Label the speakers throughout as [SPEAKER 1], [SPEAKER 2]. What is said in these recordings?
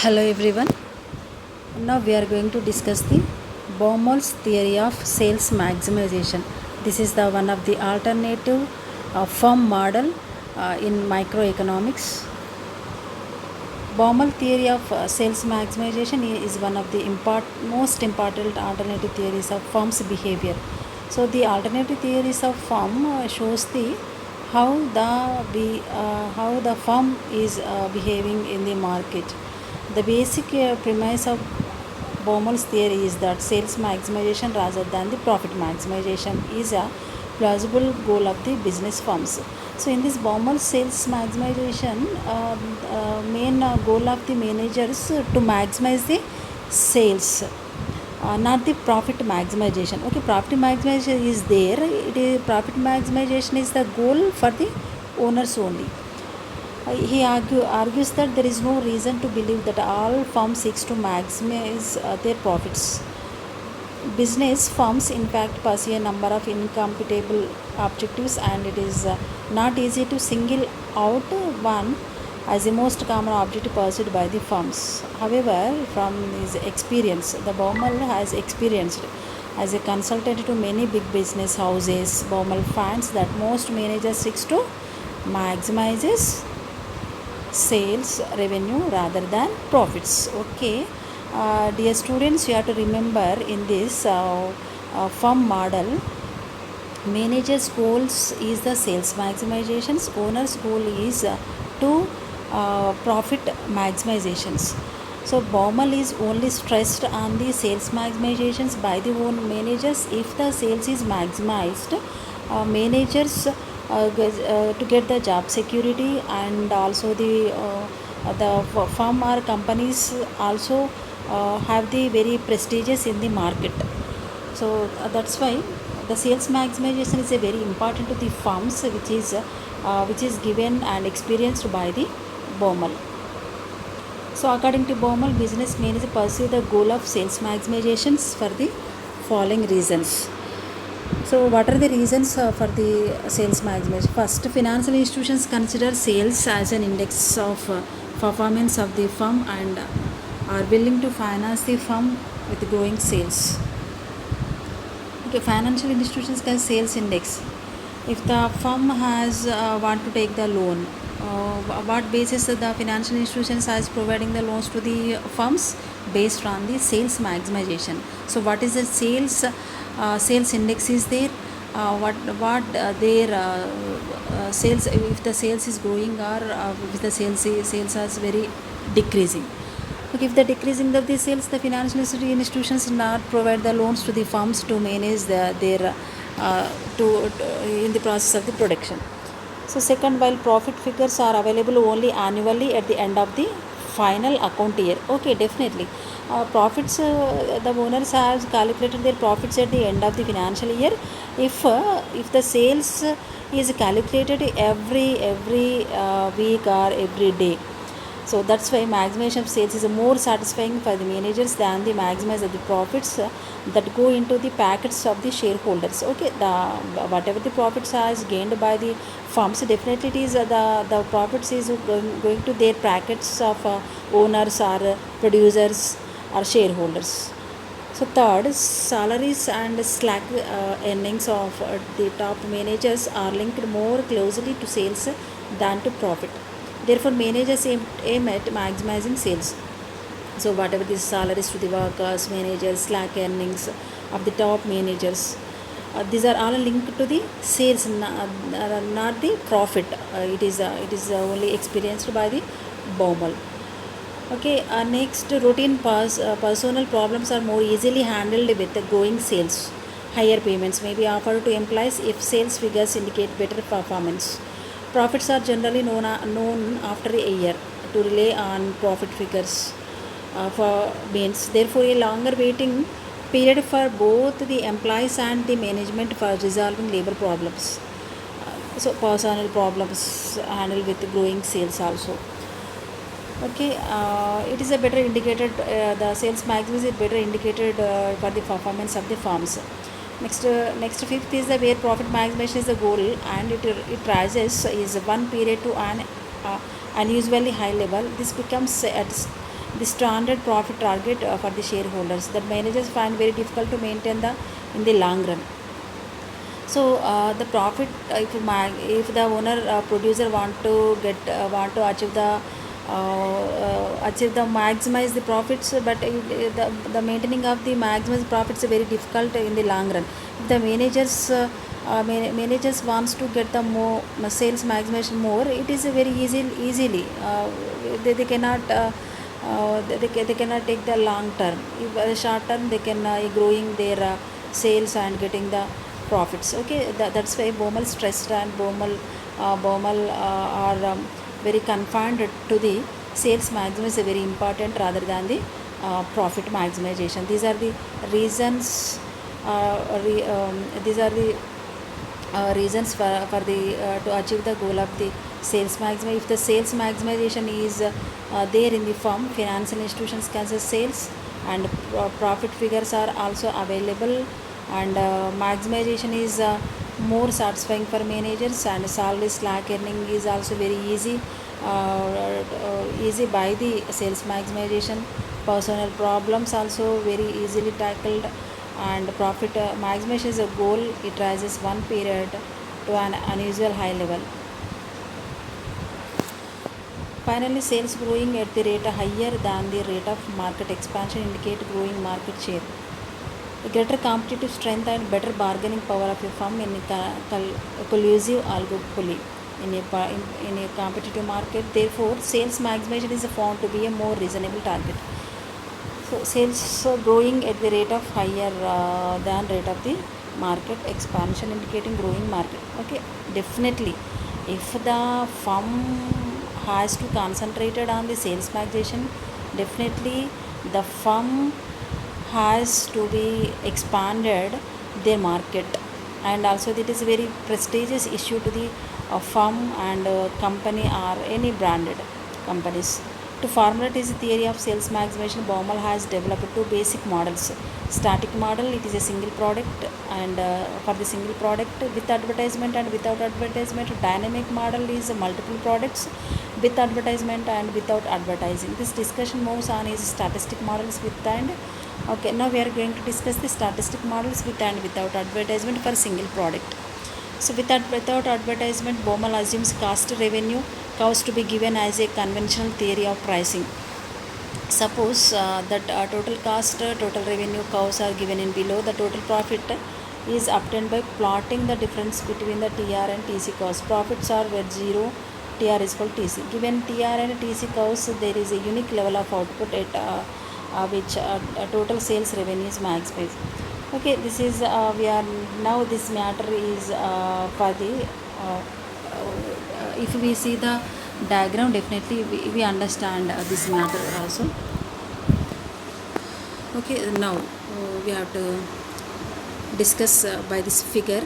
[SPEAKER 1] Hello everyone. Now we are going to discuss the Baumol's theory of sales maximization. This is the one of the alternative firm model in microeconomics. Baumol theory of sales maximization is one of the most important alternative theories of firm's behavior. So the alternative theories of firm shows the how the firm is behaving in the market. The basic premise of Baumol's theory is that sales maximization rather than the profit maximization is a plausible goal of the business firms. So, in this Baumol sales maximization, main goal of the managers to maximize the sales, not the profit maximization. Okay, profit maximization is there. Profit maximization is the goal for the owners only. He argues that there is no reason to believe that all firms seeks to maximize their profits. Business firms, in fact, pursue a number of incompatible objectives, and it is not easy to single out one as the most common objective pursued by the firms. However, from his experience, the Baumol has experienced as a consultant to many big business houses. Baumol finds that most managers seeks to maximizes sales revenue rather than profits. Okay, dear students, you have to remember in this firm model, managers goals is the sales maximizations, owners goal is to profit maximizations. So Baumol is only stressed on the sales maximizations by the own managers. If the sales is maximized, managers to get the job security, and also the firm or companies also have the very prestigious in the market. So that's why the sales maximization is a very important to the firms, which is given and experienced by the Baumol. So according to Baumol, business managers pursue the goal of sales maximizations for the following reasons. So, what are the reasons for the sales maximization? First, financial institutions consider sales as an index of performance of the firm and are willing to finance the firm with growing sales. Okay, financial institutions can sales index. If the firm has want to take the loan, what basis the financial institutions is providing the loans to the firms based on the sales maximization. So, what is the sales index is there? What their sales, if the sales is growing, or if the sales is very decreasing. Okay, if the decreasing of the sales, the financial institutions not provide the loans to the firms to manage their in the process of the production. So second, while profit figures are available only annually at the end of the final account year. Okay, definitely. Profits, the owners have calculated their profits at the end of the financial year. If the sales is calculated every week or every day. So that's why maximization of sales is more satisfying for the managers than the maximize of the profits that go into the packets of the shareholders. Okay, whatever the profits are gained by the firms, definitely it is the profits is going to their packets of owners or producers or shareholders. So third, salaries and slack earnings of the top managers are linked more closely to sales than to profit. Therefore, managers aim at maximizing sales. So whatever the salaries to the workers, managers, slack earnings of the top managers, these are all linked to the sales, not the profit. It is only experienced by the Baumol. Okay, next, routine personal problems are more easily handled with the growing sales. Higher payments may be offered to employees if sales figures indicate better performance. Profits are generally known after a year. To rely on profit figures for means, therefore, a longer waiting period for both the employees and the management for resolving labor problems. So personal problems handled with growing sales also. Okay, it is a better indicated, the sales maximum is better indicated for the performance of the firms. Next fifth is the where profit maximization is the goal, and it rises is one period to an unusually high level. This becomes the standard profit target for the shareholders that managers find very difficult to maintain the in the long run. So the profit, if the owner producer want to achieve the maximize the profits, but the maintaining of the maximize profits is very difficult in the long run. If the managers wants to get the more sales maximization more, it is a very easily they cannot they cannot take the long term. If short term they can growing their sales and getting the profits. Okay, that's why Baumol stressed, and Baumol are very confined to the sales maximum is very important rather than the profit maximization. These are the reasons. These are the reasons for the to achieve the goal of the sales maximum. If the sales maximization is there in the firm, financial institutions can say sales, and profit figures are also available, and maximization is more satisfying for managers, and salary slack earning is also very easy by the sales maximization. Personal problems also very easily tackled, and profit maximization is a goal. It rises one period to an unusual high level. Finally, sales growing at the rate higher than the rate of market expansion indicate growing market share. A greater competitive strength and better bargaining power of a firm in a collusive oligopoly in a competitive market. Therefore, sales maximization is found to be a more reasonable target. So sales growing at the rate of higher than rate of the market expansion indicating growing market. Okay, definitely, if the firm has to concentrated on the sales maximization, definitely the firm has to be expanded their market, and also it is a very prestigious issue to the firm and company or any branded companies. To formulate his theory of sales maximization, Baumol has developed two basic models. Static model, it is a single product, and for the single product with advertisement and without advertisement. Dynamic model is multiple products with advertisement and without advertising. This discussion moves on is statistic models with and. Okay, now we are going to discuss the statistic models with and without advertisement for single product. So without advertisement, Baumol assumes cost revenue curves to be given as a conventional theory of pricing. Suppose that total cost, total revenue curves are given in below. The total profit is obtained by plotting the difference between the TR and TC curves. Profits are where 0, TR is equal to TC. Given TR and TC curves, there is a unique level of output at which total sales revenue is maximized. Okay, this is we are now this matter is for the if we see the diagram, definitely we understand this matter also. Okay, now we have to discuss by this figure.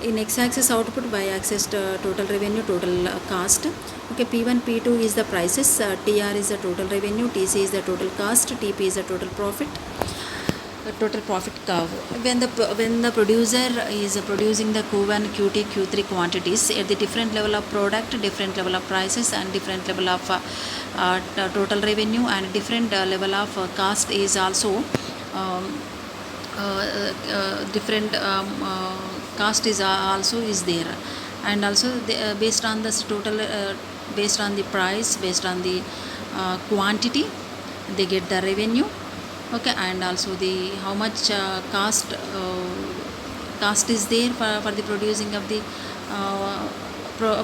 [SPEAKER 1] In x-axis output, y-axis total revenue, total cost. Okay, P1, P2 is the prices, TR is the total revenue, TC is the total cost, TP is the total profit. Total profit curve. When the producer is producing the Q1, Q2, Q3 quantities at the different level of product, different level of prices, and different level of total revenue, and different level of cost is also different cost is also is there, and also based on this total based on the price, based on the quantity, they get the revenue. Okay, and also the how much cost is there for the producing of the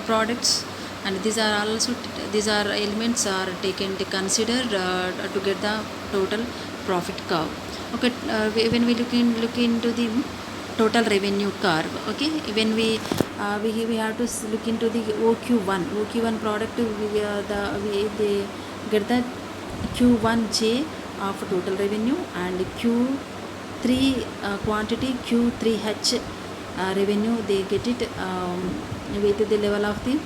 [SPEAKER 1] products, and these are also these are elements are taken to consider to get the total profit curve. Okay, when we look into the total revenue curve. Okay, when we have to look into the OQ1 product, they get the Q1J of total revenue, and Q3 quantity, Q3H revenue, they get it with the level of the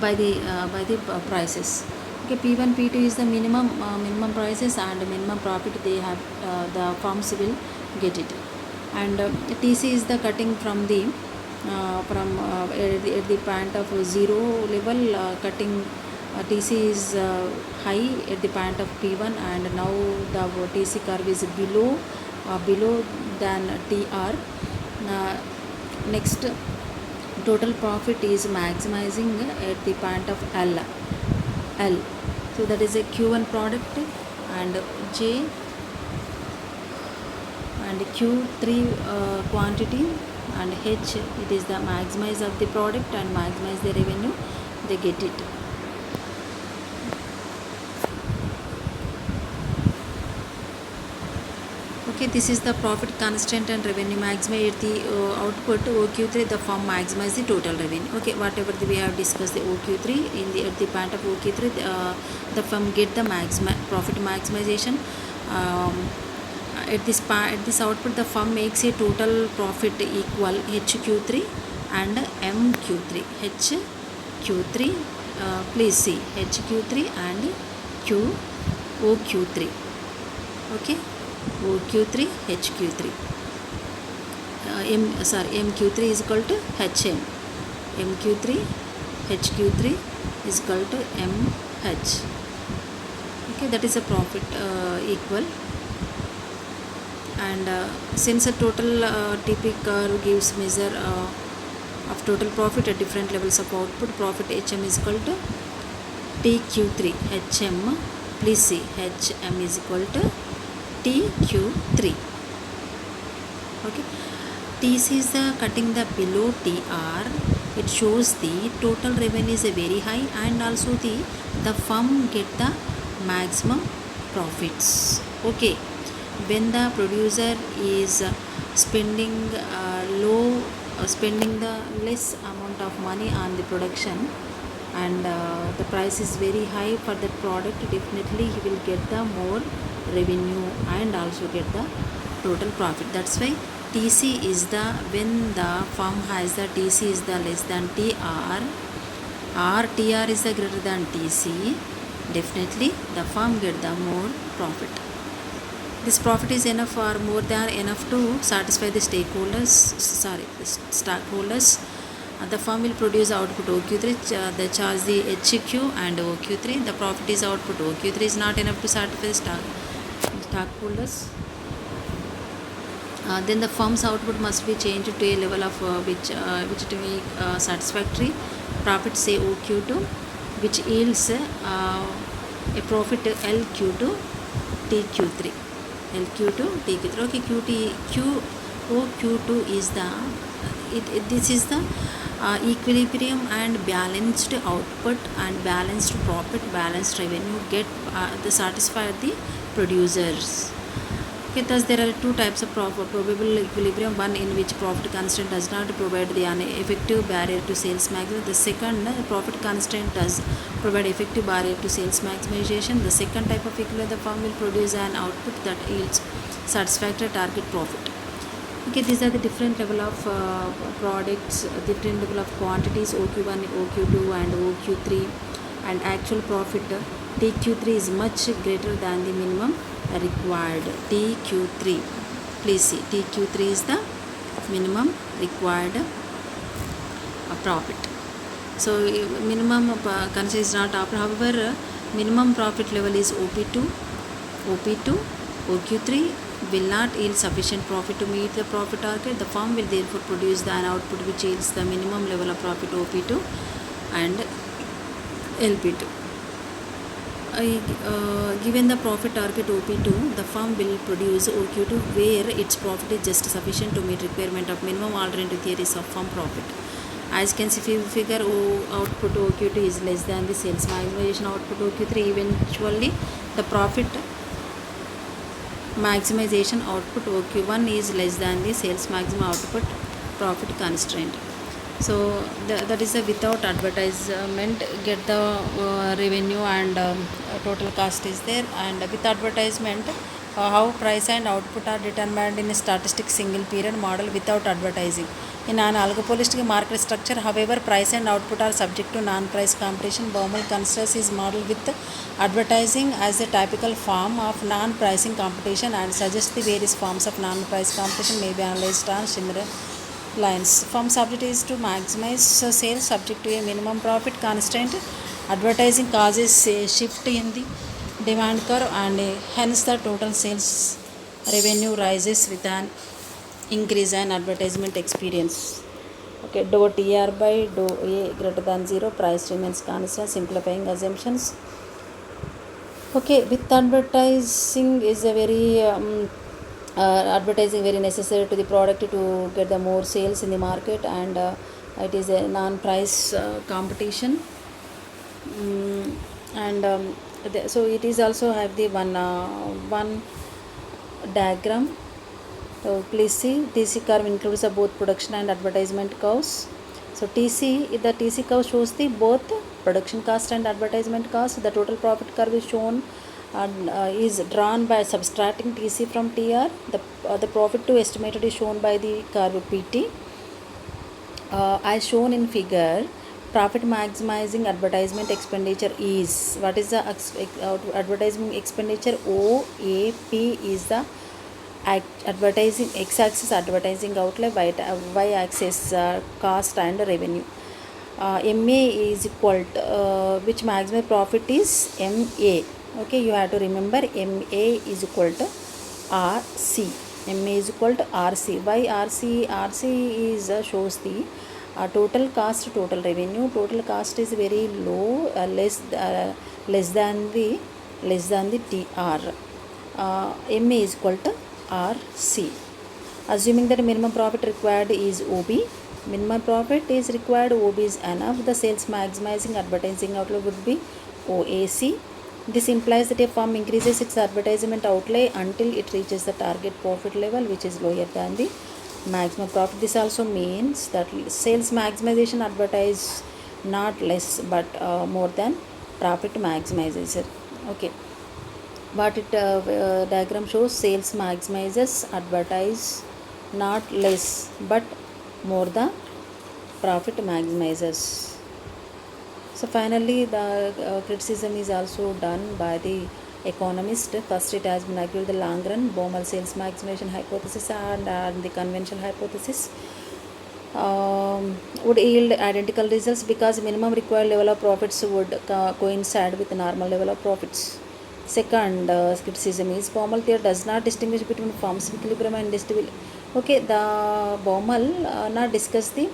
[SPEAKER 1] by the prices. Okay, P1, P2 is the minimum prices and minimum profit they have, the firms will get it, and TC is the cutting from the at the point of zero level, cutting TC is high at the point of P1, and now the TC curve is below than TR. Next, total profit is maximizing at the point of L. So that is a Q1 product, and J and Q3 quantity, and H, it is the maximize of the product and maximize the revenue, they get it. Okay, this is the profit constant and revenue maximize the output OQ3, the firm maximize the total revenue. Okay, whatever we have discussed the OQ3 in the at the point of OQ3, the firm get the profit maximization. At this output, the firm makes a total profit equal HQ3 and MQ3. HQ3, please see HQ3 and OQ3. Okay, OQ3, HQ3. MQ3 is equal to HM. MQ3, HQ3 is equal to MH. Okay, that is a profit equal. And since a total TP curve gives measure of total profit at different levels of output, profit HM is equal to TQ3. HM, please see, HM is equal to TQ3. Okay, TC is the cutting the below TR. It shows the total revenue is very high, and also the firm get the maximum profits. Okay, when the producer is spending spending the less amount of money on the production, and the price is very high for that product, definitely he will get the more revenue and also get the total profit. That's why TC is the, when the firm has the TC is the less than TR, or TR is the greater than TC, definitely the firm get the more profit. This profit is enough or more than enough to satisfy the stockholders. The firm will produce output OQ3, they charge the HQ and OQ3. The profit is output OQ3 is not enough to satisfy the stockholders. Then the firm's output must be changed to a level of which to make satisfactory profit, say OQ2, which yields a profit LQ2 TQ3. LQ2 TQ3. Okay, OQ2 is the this is the equilibrium and balanced output and balanced profit, balanced revenue get the satisfy the producers. Okay, thus there are two types of probable equilibrium: one in which profit constant does not provide the effective barrier to sales maximization. The second, profit constant does provide effective barrier to sales maximization. The second type of equilibrium, the firm will produce an output that yields satisfactory target profit. Okay, these are the different level of products, different level of quantities, OQ1, OQ2 and OQ3, and actual profit TQ3 is much greater than the minimum required. TQ3, please see, TQ3 is the minimum required profit. So minimum consider is not offered. However, minimum profit level is OP2. OQ3 will not yield sufficient profit to meet the profit target. The firm will therefore produce an output which yields the minimum level of profit OP2 and LP2. Given the profit target OP2, the firm will produce OQ2 where its profit is just sufficient to meet requirement of minimum alternative theories of firm profit. As can see figure, output OQ2 is less than the sales maximization output OQ3. Eventually, the profit maximization output OQ1 is less than the sales maximum output profit constraint. So that is a without advertisement get the revenue and total cost is there. And with advertisement, how price and output are determined in a statistic single period model without advertising. In an oligopolistic market structure, however, price and output are subject to non-price competition. Baumol considers his model with advertising as a typical form of non-pricing competition and suggests the various forms of non-price competition may be analyzed on similar lines. Firm's objective is to maximize sales subject to a minimum profit constraint Advertising causes a shift in the demand curve, and hence the total sales revenue rises with an increase in advertisement experience. Okay, dou TR by dou A greater than 0, price remains constant, simplifying assumptions. Okay, with advertising is a very advertising very necessary to the product to get the more sales in the market, and it is a non-price competition. Mm, and so it is also have the one diagram. So please see, TC curve includes both production and advertisement curves. So the TC curve shows the both production cost and advertisement cost. The total profit curve is shown and is drawn by subtracting TC from TR. The profit to estimated is shown by the curve PT. As shown in figure, profit maximizing advertisement expenditure is, what is the advertising expenditure? OAP is the advertising x-axis advertising outlay, y-axis cost and revenue. MA is equal to which maximum profit is MA. Okay, you have to remember MA is equal to RC. MA is equal to RC. Why RC? RC is shows the total cost, total revenue. Total cost is very low, less than the TR. MA is equal to RC. Assuming that minimum profit required is OB, minimum profit is required, OB is enough, the sales maximizing advertising outlay would be OAC. This implies that a firm increases its advertisement outlay until it reaches the target profit level, which is lower than the maximum profit. This also means that sales maximization advertise not less but more than profit maximization. Okay, what it diagram shows, sales maximizes advertise not less but more the profit maximizes. So finally the criticism is also done by the economist. First, it has been argued the long run Baumol sales maximization hypothesis and the conventional hypothesis would yield identical results because minimum required level of profits would coincide with the normal level of profits. Second criticism is Baumol theory does not distinguish between firms equilibrium and industry. Okay, the Baumol not discuss the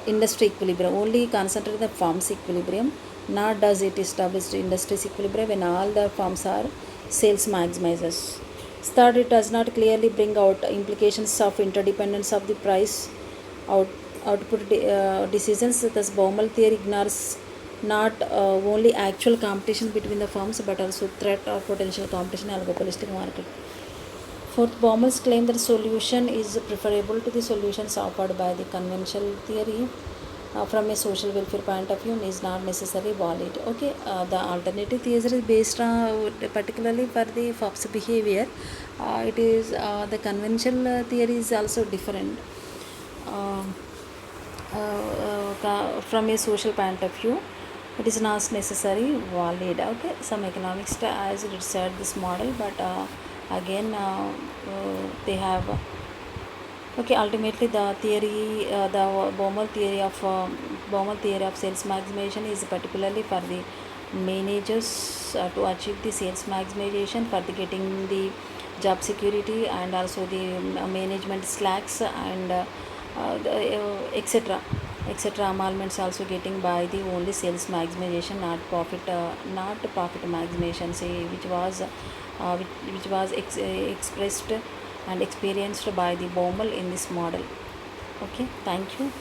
[SPEAKER 1] industry equilibrium, only concentrate the firms equilibrium. Nor does it establish the industry's equilibrium when all the firms are sales maximizers. Third, it does not clearly bring out implications of interdependence of the price out, output decisions. Thus, Baumol theory ignores not only actual competition between the firms but also threat of potential competition in oligopolistic market. Fourth, Baumel's claim that solution is preferable to the solutions offered by the conventional theory from a social welfare point of view is not necessarily valid. Okay, the alternative theory is based on particularly for the fox behavior. It is the conventional theory is also different from a social point of view. It is not necessarily valid. Okay, some economics as it said this model, but again they have okay. Ultimately, the theory, the Baumol theory of sales maximization is particularly for the managers to achieve the sales maximization for the getting the job security and also the management slacks and etc. Emoluments also getting by the only sales maximization, not profit maximization, say which was expressed and experienced by the Baumol in this model. Okay, thank you.